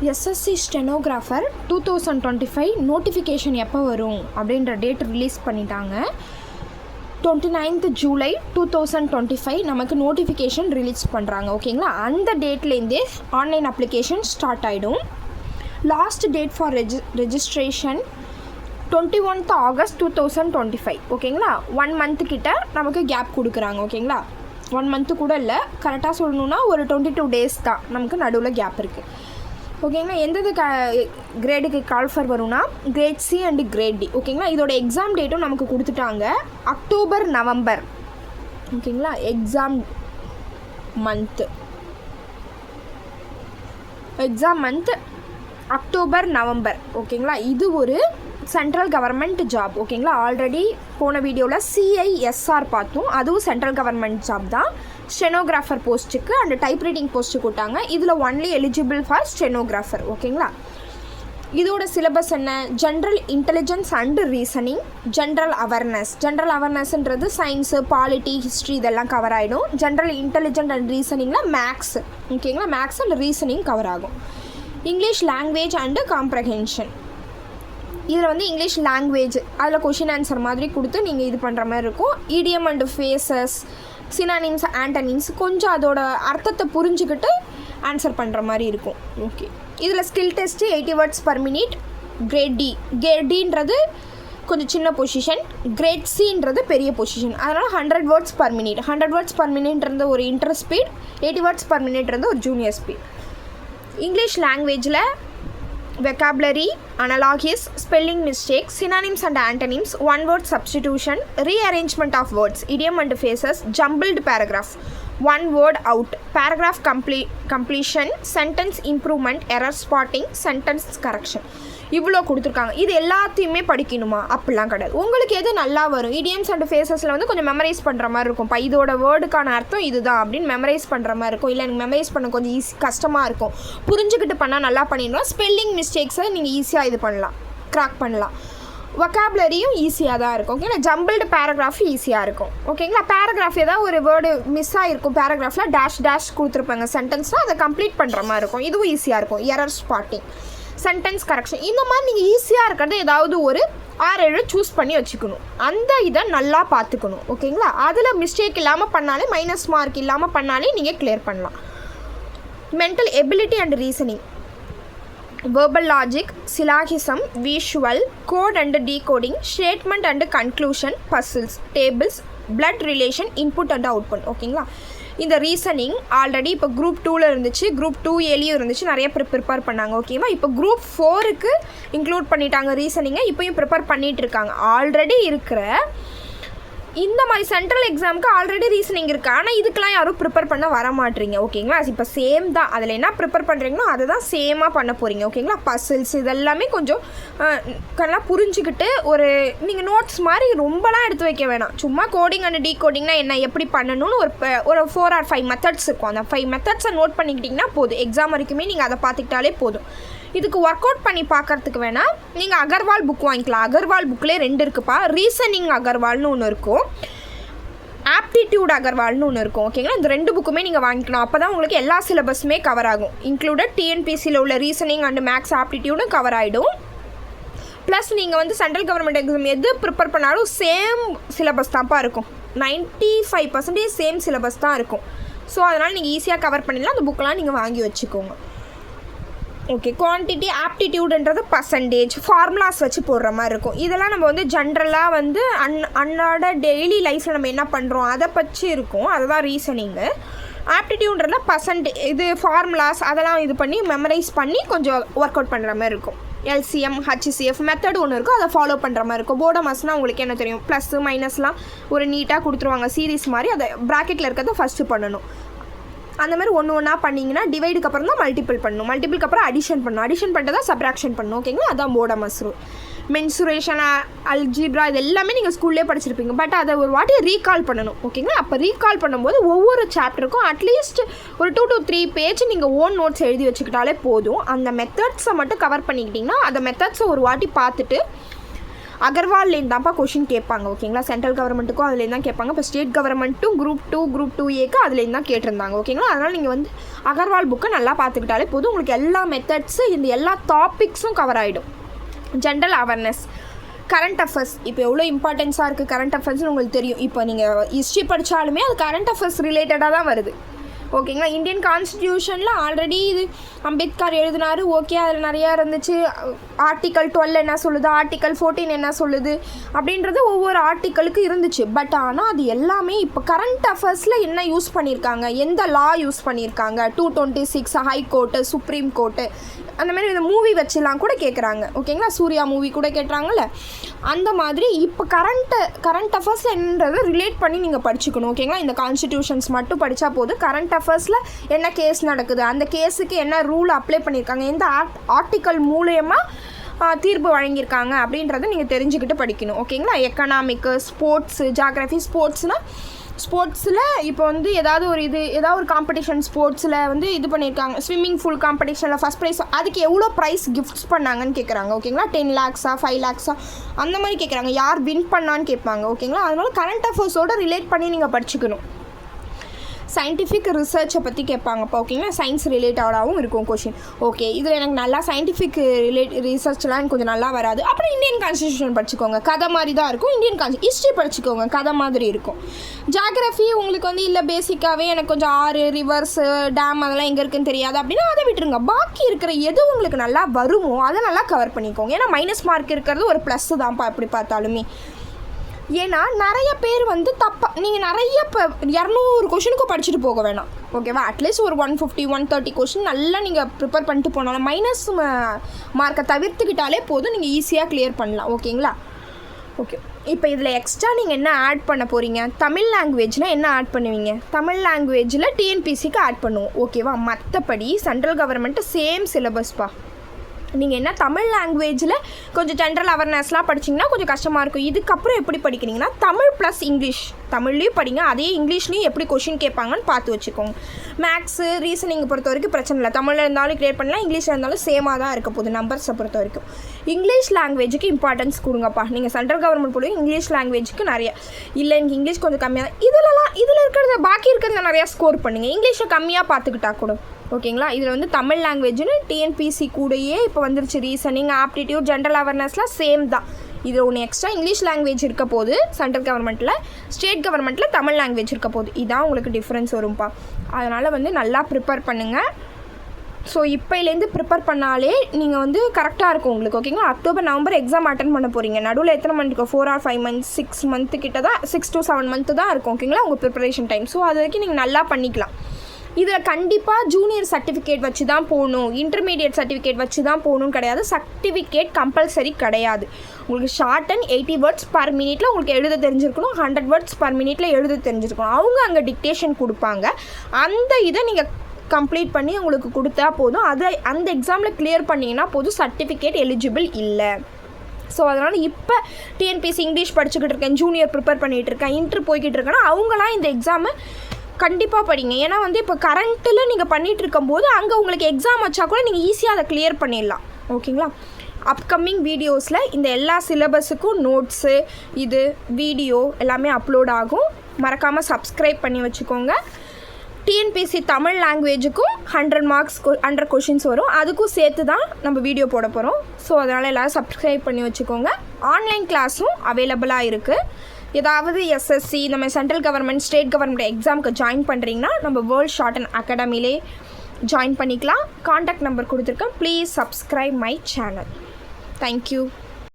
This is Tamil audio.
எஸ்எஸ்சி ஸ்டெனோகிராஃபர் 2025 நோட்டிஃபிகேஷன் எப்போ வரும் அப்படின்ற டேட் ரிலீஸ் பண்ணிட்டாங்க. 29th July 2025 நமக்கு நோட்டிஃபிகேஷன் ரிலீஸ் பண்ணுறாங்க. ஓகேங்களா, அந்த டேட்லேருந்தே ஆன்லைன் அப்ளிகேஷன் ஸ்டார்ட் ஆகிடும். Last date for registration 21th August 2025. ஓகேங்களா, 1 month கிட்ட நமக்கு கேப் கொடுக்குறாங்க. ஓகேங்களா, 1 month கூட இல்லை, கரெக்டாக சொல்லணுன்னா ஒரு 22 days தான் நமக்கு நடுவில் கேப் இருக்குது. ஓகேங்களா, எந்தெந்த கிரேடுக்கு கால்ஃபர் வரும்னா grade C and grade D. ஓகேங்களா, இதோட எக்ஸாம் டேட்டும் நமக்கு கொடுத்துட்டாங்க, அக்டோபர் நவம்பர். ஓகேங்களா, எக்ஸாம் மந்த் அக்டோபர் நவம்பர். ஓகேங்களா, இது ஒரு சென்ட்ரல் கவர்மெண்ட் ஜாப். ஓகேங்களா, ஆல்ரெடி போன வீடியோவில் CISR பார்த்தோம், அதுவும் சென்ட்ரல் கவர்மெண்ட் ஜாப் தான். ஸ்டெனோகிராஃபர் போஸ்ட்டுக்கு அண்ட் டைப்ரைட்டிங் போஸ்ட்டு கொடுத்தாங்க. இதில் ஒன்லி எலிஜிபிள் ஃபார் ஸ்டெனோகிராஃபர். ஓகேங்களா, இதோட சிலபஸ் என்ன? General intelligence and reasoning, general அவேர்னஸ்ன்றது சயின்ஸு, பாலிட்டி, ஹிஸ்ட்ரி இதெல்லாம் கவர் ஆகிடும். ஜென்ரல் இன்டெலிஜென்ட் அண்ட் ரீசனிங்கில் மேக்ஸ். ஓகேங்களா, மேக்ஸ் அண்ட் ரீசனிங் கவர் ஆகும். இங்கிலீஷ் லாங்குவேஜ் அண்டு காம்ப்ரஹென்ஷன், இதில் வந்து இங்கிலீஷ் லாங்குவேஜ் அதில் கொஷின் ஆன்சர் மாதிரி கொடுத்து நீங்கள் இது பண்ணுற மாதிரி இருக்கும். Idiom and phrases, synonyms, antonyms கொஞ்சம் அதோட அர்த்தத்தை புரிஞ்சுக்கிட்டு ஆன்சர் பண்ணுற மாதிரி இருக்கும். ஓகே, இதில் skill test 80 words per minute. Grade டின்றது கொஞ்சம் சின்ன பொசிஷன், கிரேட் சின்றது பெரிய பொசிஷன். அதனால் 100 words per minute. 100 words per minuteன்றது ஒரு இன்டர் ஸ்பீட், 80 words per minuteன்றது ஒரு ஜூனியர் ஸ்பீட். இங்கிலீஷ் லாங்குவேஜில் vocabulary, analogies, spelling mistakes, synonyms and antonyms, one word substitution, rearrangement of words, idiom and phrases, jumbled paragraph, one word out, paragraph completion, sentence improvement, error spotting, sentence correction. இவ்வளோ கொடுத்துருக்காங்க. இது எல்லாத்தையுமே படிக்கணுமா? அப்படிலாம் கிடையாது. உங்களுக்கு எது நல்லா வரும்? இடியம்ஸ் அண்ட் ஃபேஸஸில் வந்து கொஞ்சம் மெமரைஸ் பண்ணுற மாதிரி இருக்கும். இப்போ இதோட வேர்டுக்கான அர்த்தம் இதுதான் அப்படின்னு மெமரைஸ் பண்ணுற மாதிரி இருக்கும். இல்லை எனக்கு மெமரைஸ் பண்ண கொஞ்சம் கஷ்டமாக இருக்கும், புரிஞ்சுக்கிட்டு பண்ணால் நல்லா பண்ணிடலாம். ஸ்பெல்லிங் மிஸ்டேக்ஸை நீங்கள் ஈஸியாக இது பண்ணலாம், கிராக் பண்ணலாம். வொக்காபுலரியும் ஈஸியாக தான் இருக்கும். ஓகேங்களா, ஜம்பிள்டு பேராகிராஃப் ஈஸியாக இருக்கும். ஓகேங்களா, பேராகிராஃப் ஏதாவது ஒரு வேர்டு மிஸ் ஆகிருக்கும், பேராகிராஃபில் டேஷ் கொடுத்துருப்பாங்க சென்டென்ஸ்னால் அதை கம்ப்ளீட் பண்ணுற மாதிரி இருக்கும். இதுவும் ஈஸியாக இருக்கும். எரர் ஸ்பாட்டிங், சென்டென்ஸ் கரெக்ஷன், இந்த மாதிரி நீங்கள் ஈஸியாக இருக்கிறது ஏதாவது ஒரு 6-7 சூஸ் பண்ணி வச்சுக்கணும். அந்த இதை நல்லா பார்த்துக்கணும். ஓகேங்களா, அதில் மிஸ்டேக் இல்லாமல் பண்ணாலே, மைனஸ் மார்க் இல்லாமல் பண்ணாலே நீங்கள் கிளியர் பண்ணலாம். Mental ability and reasoning, verbal logic, syllogism, visual, code and decoding, statement and conclusion, puzzles, tables, blood relation, input and output. ஓகேங்களா, இந்த ரீசனிங் ஆல்ரெடி இப்போ குரூப் 2ல் இருந்துச்சு, குரூப் 2Aலையும் இருந்துச்சு, நிறைய ப்ரிப்பேர் பண்ணாங்க. ஓகேவா, இப்போ குரூப் 4க்கு இன்க்ளூட் பண்ணிட்டாங்க ரீசனிங்கை, இப்போயும் ப்ரிப்பேர் பண்ணிகிட்டு இருக்காங்க. ஆல்ரெடி இருக்கிற இந்த மாதிரி சென்ட்ரல் எக்ஸாமுக்கு ஆல்ரெடி ரீசனிங் இருக்குது, ஆனால் இதுக்கெலாம் யாரும் ப்ரிப்பேர் பண்ண வர மாட்டீங்க. ஓகேங்களா, இப்போ சேம் தான், அதில் என்ன ப்ரிப்பேர் பண்ணுறீங்களோ அதை தான் சேமாக பண்ண போகிறீங்க. ஓகேங்களா, பசில்ஸ் இதெல்லாமே கொஞ்சம் நல்லா புரிஞ்சுக்கிட்டு ஒரு நீங்கள் நோட்ஸ் மாதிரி ரொம்பலாம் எடுத்து வைக்க வேணாம். சும்மா கோடிங் அண்ட் டீகோடிங்னா என்ன, எப்படி பண்ணணும்னு ஒரு 4 or 5 மெத்தட்ஸ் இருக்கும். அந்த 5 மெத்தட்ஸை நோட் பண்ணிக்கிட்டிங்கன்னா போதும். எக்ஸாம் வரைக்குமே நீங்கள் அதை பார்த்துக்கிட்டாலே போதும். இதுக்கு ஒர்க் அவுட் பண்ணி பார்க்குறதுக்கு வேணால் நீங்கள் அகர்வால் புக் வாங்கிக்கலாம். அகர்வால் புக்கிலே 2 இருக்குப்பா. ரீசனிங் அகர்வால்னு ஒன்று இருக்கும், ஆப்டிடியூட் அகர்வால்னு ஒன்று இருக்கும். ஓகேங்களா, இந்த 2 புக்குமே நீங்கள் வாங்கிக்கணும். அப்போ தான் உங்களுக்கு எல்லா சிலபஸுமே கவர் ஆகும். இன்க்ளூடட் TNPCயில் உள்ள ரீசனிங் அண்ட் மேக்ஸ் ஆப்டிடியூடும் கவர் ஆகிடும். ப்ளஸ் நீங்கள் வந்து சென்ட்ரல் கவர்மெண்ட் எக்ஸாம் எது ப்ரிப்பேர் பண்ணாலும் சேம் சிலபஸ் தான்ப்பா இருக்கும். 95% சேம் சிலபஸ் தான் இருக்கும். ஸோ அதனால் நீங்கள் ஈஸியாக கவர் பண்ணிடலாம். அந்த புக்கெலாம் நீங்கள் வாங்கி வச்சுக்கோங்க. ஓகே, குவான்டிட்டி, ஆப்டிடியூடுன்றது பர்சன்டேஜ், ஃபார்முலாஸ் வச்சு போடுற மாதிரி இருக்கும். இதெல்லாம் நம்ம வந்து ஜென்ரலாக வந்து அன்னோட டெய்லி லைஃப்பில் நம்ம என்ன பண்ணுறோம் அதை பற்றி இருக்கும். அதுதான் ரீசனிங்கு. ஆப்டிடியூடுன்றதுல இது ஃபார்முலாஸ் அதெல்லாம் இது பண்ணி மெமரைஸ் பண்ணி கொஞ்சம் ஒர்க் அவுட் பண்ணுற மாதிரி இருக்கும். LCM, HCF மெத்தட் ஒன்று இருக்கும், அதை ஃபாலோ பண்ணுற மாதிரி இருக்கும். போர்டமஸ்னால் உங்களுக்கு என்ன தெரியும், ப்ளஸ்ஸு மைனஸ்லாம் ஒரு நீட்டாக கொடுத்துருவாங்க சீரீஸ் மாதிரி. அதை ப்ராக்கெட்டில் இருக்கிறத ஃபஸ்ட்டு பண்ணணும். அந்த மாதிரி ஒன்றா பண்ணிங்கன்னா டிவைடுக்கு அப்புறம் தான் மல்டிபிள் பண்ணணும், மல்டிபிளுக்கு அப்புறம் அடிஷன் பண்ணணும், அடிஷன் பண்ணிட்டு தான் சப்ராக்ஷன் பண்ணணும். ஓகேங்களா, அதான் போர்டமஸ் ரூல். மென்சுரேஷன், அல்ஜிப்ரா இது எல்லாமே நீங்கள் ஸ்கூல்லே படிச்சிருப்பீங்க. பட் அதை ஒரு வாட்டி ரீகால் பண்ணணும். ஓகேங்களா, அப்போ ரீகால் பண்ணும்போது ஒவ்வொரு சாப்டருக்கும் அட்லீஸ்ட் ஒரு 2 to 3 பேஜ் நீங்கள் ஓன் நோட்ஸ் எழுதி வச்சுக்கிட்டாலே போதும். அந்த மெத்தட்ஸை மட்டும் கவர் பண்ணிக்கிட்டிங்கன்னா அந்த மெத்தட்ஸை ஒரு வாட்டி பார்த்துட்டு அகர்வால்லேருந்து தான்ப்பா கொஷின் கேட்பாங்க. ஓகேங்களா, சென்ட்ரல் கவர்மெண்ட்டுக்கும் அதுலேருந்து தான் கேட்பாங்க. இப்போ ஸ்டேட் கவர்மெண்ட்டும் குரூப் 2A அதுலேருந்து தான் கேட்டிருந்தாங்க. ஓகேங்களா, அதனால் நீங்கள் வந்து அகர்வால் புக்கை நல்லா பார்த்துக்கிட்டாலே போதும். உங்களுக்கு எல்லா மெத்தட்ஸு இந்த எல்லா டாபிக்ஸும் கவர் ஆகிடும். ஜென்ரல் அவேர்னஸ், கரண்ட் அஃபேர்ஸ் இப்போ எவ்வளோ இம்பார்ட்டன்ஸாக இருக்குது கரண்ட் அஃபேர்ஸ்னு உங்களுக்கு தெரியும். இப்போ நீங்கள் ஹிஸ்ட்ரி படித்தாலுமே அது கரண்ட் அஃபேர்ஸ் ரிலேட்டடாக தான் வருது. ஓகேங்களா, இந்தியன் கான்ஸ்டியூஷனில் ஆல்ரெடி இது அம்பேத்கர் எழுதினார். ஓகே, அதில் நிறையா இருந்துச்சு. ஆர்டிக்கல் 12 என்ன சொல்லுது, ஆர்டிக்கல் 14 என்ன சொல்லுது அப்படின்றது ஒவ்வொரு ஆர்டிக்கலுக்கு இருந்துச்சு. பட் ஆனால் அது எல்லாமே இப்போ கரண்ட் அஃபேர்ஸில் என்ன யூஸ் பண்ணியிருக்காங்க, எந்த லா யூஸ் பண்ணியிருக்காங்க, 226 ஹைகோர்ட்டு, சுப்ரீம் கோர்ட்டு, அந்த மாதிரி இந்த மூவி வச்சுலாம் கூட கேட்குறாங்க. ஓகேங்களா, சூர்யா மூவி கூட கேட்குறாங்கல்ல, அந்த மாதிரி இப்போ கரண்ட் அஃபேர்ஸில் என்னன்றதை ரிலேட் பண்ணி நீங்கள் படிச்சுக்கணும். ஓகேங்களா, இந்த கான்ஸ்டிடியூஷன்ஸ் மட்டும் படித்தா போதும். கரண்ட் அஃபேர்ஸில் என்ன கேஸ் நடக்குது, அந்த கேஸுக்கு என்ன ரூல் அப்ளை பண்ணியிருக்காங்க, எந்த ஆர்டிக்கல் மூலயமா தீர்ப்பு வழங்கியிருக்காங்க அப்படின்றத நீங்கள் தெரிஞ்சுக்கிட்டு படிக்கணும். ஓகேங்களா, எக்கனாமிக்கு, ஸ்போர்ட்ஸு, ஜாகிரஃபி. ஸ்போர்ட்ஸில் இப்போ வந்து ஏதாவது ஒரு காம்படிஷன் ஸ்போர்ட்ஸில் வந்து இது பண்ணியிருக்காங்க, ஸ்விம்மிங் ஃபூல் காம்படிஷனில் ஃபஸ்ட் ப்ரைஸ், அதுக்கு எவ்வளோ ப்ரைஸ் கிஃப்ட்ஸ் பண்ணாங்கன்னு கேட்குறாங்க. ஓகேங்களா, 10 lakhஸா 5 lakhஸா அந்த மாதிரி கேட்குறாங்க. யார் வின் பண்ணான்னு கேட்பாங்க. ஓகேங்களா, அதனால கரண்ட் அஃபேர்ஸோடு ரிலேட் பண்ணி நீங்கள் படிச்சுக்கணும். சயின்டிஃபிக் ரிசர்ச்சை பற்றி கேட்பாங்கப்பா. ஓகேங்களா, சயின்ஸ் ரிலேட்டடாகவும் இருக்கும் கொஷின். ஓகே, இதில் எனக்கு நல்லா சயின்டிஃபிக் ரிசர்ச்லாம் எனக்கு கொஞ்சம் நல்லா வராது. அப்புறம் இந்தியன் கான்ஸ்டியூஷன் படிச்சுக்கோங்க, கதை மாதிரி தான் இருக்கும். ஹிஸ்ட்ரி படிச்சுக்கோங்க, கதை மாதிரி இருக்கும். ஜாகிரஃபி உங்களுக்கு வந்து இல்லை பேசிக்காகவே எனக்கு கொஞ்சம் ஆறு, ரிவர்ஸு, டேம் அதெல்லாம் எங்கே இருக்குன்னு தெரியாது அப்படின்னா அதை விட்டுருங்க. பாக்கி இருக்கிற எது உங்களுக்கு நல்லா வருமோ அதை நல்லா கவர் பண்ணிக்கோங்க. ஏன்னா மைனஸ் மார்க் இருக்கிறது ஒரு ப்ளஸ் தான்ப்பா எப்படி பார்த்தாலுமே. ஏன்னா நிறைய பேர் வந்து நீங்கள் நிறைய இப்போ 200 கொஷினுக்கும் படிச்சுட்டு போக வேணாம். ஓகேவா, அட்லீஸ்ட் ஒரு 150 130 கொஷின் நல்லா நீங்கள் ப்ரிப்பேர் பண்ணிட்டு போனாலும் மைனஸ் மார்க்கை தவிர்த்துக்கிட்டாலே போதும், நீங்கள் ஈஸியாக கிளியர் பண்ணலாம். ஓகேங்களா, ஓகே. இப்போ இதில் எக்ஸ்ட்ரா நீங்கள் என்ன ஆட் பண்ண போகிறீங்க, தமிழ் லாங்குவேஜில் என்ன ஆட் பண்ணுவீங்க, தமிழ் லாங்குவேஜில் டிஎன்பிசிக்கு ஆட் பண்ணுவோம். ஓகேவா, மற்றபடி சென்ட்ரல் கவர்மெண்ட்டு சேம் சிலபஸ்ப்பா. நீங்கள் என்ன தமிழ் லாங்குவேஜில் கொஞ்சம் ஜென்ரல் அவேர்னஸ்லாம் படிச்சிங்கன்னா கொஞ்சம் கஷ்டமாக இருக்கும். இதுக்கப்புறம் எப்படி படிக்கிறீங்கன்னா தமிழ் ப்ளஸ் இங்கிலீஷ், தமிழ்லேயும் படிங்க, அதே இங்கிலீஷ்லேயும் எப்படி கொஷின் கேட்பாங்கன்னு பார்த்து வச்சுக்கோங்க. மேக்ஸு, ரீசனிங்கை பொறுத்த வரைக்கும் பிரச்சனை இல்லை. தமிழில் இருந்தாலும் கிளியர் பண்ணலாம், இங்கிலீஷில் இருந்தாலும் சேமாக தான் இருக்க போகுது நம்பர்ஸை பொறுத்த வரைக்கும். இங்கிலீஷ் லாங்குவேஜுக்கு இம்பார்ட்டன்ஸ் கொடுங்கப்பா. நீங்கள் சென்ட்ரல் கவர்மெண்ட் போடுங்க, இங்கிலீஷ் லாங்குவேஜுக்கு நிறைய இல்லை, எனக்கு இங்கிலீஷ் கொஞ்சம் கம்மியாக தான், இதில் இருக்கிறத பாக்கி இருக்கிறத நிறையா ஸ்கோர் பண்ணுங்கள். இங்கிலீஷை கம்மியாக பார்த்துக்கிட்டா கூட. ஓகேங்களா, இதில் வந்து தமிழ் லாங்குவேஜ்னு டிஎன்பிசி கூடயே இப்போ வந்துருச்சு. ரீசனிங், ஆப்டிடியூட், ஜென்ரல் அவேர்னஸ்லாம் சேம் தான். இது ஒன்று எக்ஸ்ட்ரா இங்கிலீஷ் லாங்குவேஜ் இருக்க போது சென்ட்ரல் கவர்மெண்ட்டில், ஸ்டேட் கவர்மெண்ட்டில் தமிழ் லாங்குவேஜ் இருக்க போது. இதான் உங்களுக்கு டிஃப்ரென்ஸ் வரும்ப்பா. அதனால் வந்து நல்லா ப்ரிப்பேர் பண்ணுங்கள். ஸோ இப்போலேருந்து ப்ரிப்பேர் பண்ணாலே நீங்கள் வந்து கரெக்டாக இருக்கும் உங்களுக்கு. ஓகேங்களா, அக்டோபர் நவம்பர் எக்ஸாம் அட்டன் பண்ண போகிறீங்க. நடுவில் எத்தனை மந்த் இருக்கும், 4 or 5 months 6 month கிட்ட தான், 6 to 7 month தான் இருக்கும். ஓகேங்களா, உங்கள் ப்ரிப்பரேஷன் டைம். ஸோ அது வரைக்கும் நீங்கள் நல்லா பண்ணிக்கலாம். இதில் கண்டிப்பாக ஜூனியர் சர்டிஃபிகேட் வச்சு தான் போகணும், இன்டர்மீடியட் சர்டிஃபிகேட் வச்சு தான் போகணுன்னு கிடையாது. சர்டிஃபிகேட் கம்பல்சரி கிடையாது. உங்களுக்கு short and 80 words per minute உங்களுக்கு எழுத தெரிஞ்சிருக்கணும், 100 words per minute எழுத தெரிஞ்சிருக்கணும். அவங்க அங்கே டிக்டேஷன் கொடுப்பாங்க, அந்த இதை நீங்கள் கம்ப்ளீட் பண்ணி உங்களுக்கு கொடுத்தா போதும். அந்த எக்ஸாமில் கிளியர் பண்ணிங்கன்னா போதும், சர்டிஃபிகேட் எலிஜிபிள் இல்லை. ஸோ அதனால் இப்போ டிஎன்பிசி இங்கிலீஷ் படிச்சுக்கிட்டு இருக்கேன், ஜூனியர் ப்ரிப்பேர் பண்ணிகிட்டு இருக்கேன், இன்ட்ரு போய்கிட்டு இருக்கேன்னா அவங்களாம் இந்த எக்ஸாமை கண்டிப்பாக படிங்க. ஏன்னா வந்து இப்போ கரண்ட்டில் நீங்கள் பண்ணிகிட்டு இருக்கும்போது அங்கே உங்களுக்கு எக்ஸாம் வச்சா கூட நீங்கள் ஈஸியாக அதை கிளியர் பண்ணிடலாம். ஓகேங்களா, அப்கமிங் வீடியோஸில் இந்த எல்லா சிலபஸுக்கும் நோட்ஸு, இது வீடியோ எல்லாமே அப்லோட் ஆகும். மறக்காமல் சப்ஸ்கிரைப் பண்ணி வச்சுக்கோங்க. டிஎன்பிசி தமிழ் லாங்குவேஜுக்கும் 100 marks 100 கொஷின்ஸ் வரும், அதுக்கும் சேர்த்து தான் நம்ம வீடியோ போட போகிறோம். ஸோ அதனால் எல்லோரும் சப்ஸ்கிரைப் பண்ணி வச்சுக்கோங்க. ஆன்லைன் கிளாஸும் அவைலபிளாக இருக்குது. ஏதாவது எஸ்எஸ்சி இந்த மாதிரி சென்ட்ரல் கவர்மெண்ட், ஸ்டேட் கவர்மெண்ட் எக்ஸாமுக்கு ஜாயின் பண்ணுறீங்கன்னா நம்ம வேர்ல்ட் ஷார்ட் அண்ட் அகாடமிலே ஜாயின் பண்ணிக்கலாம். காண்டாக்ட் நம்பர் கொடுத்துருக்கேன். Please subscribe my channel. Thank you.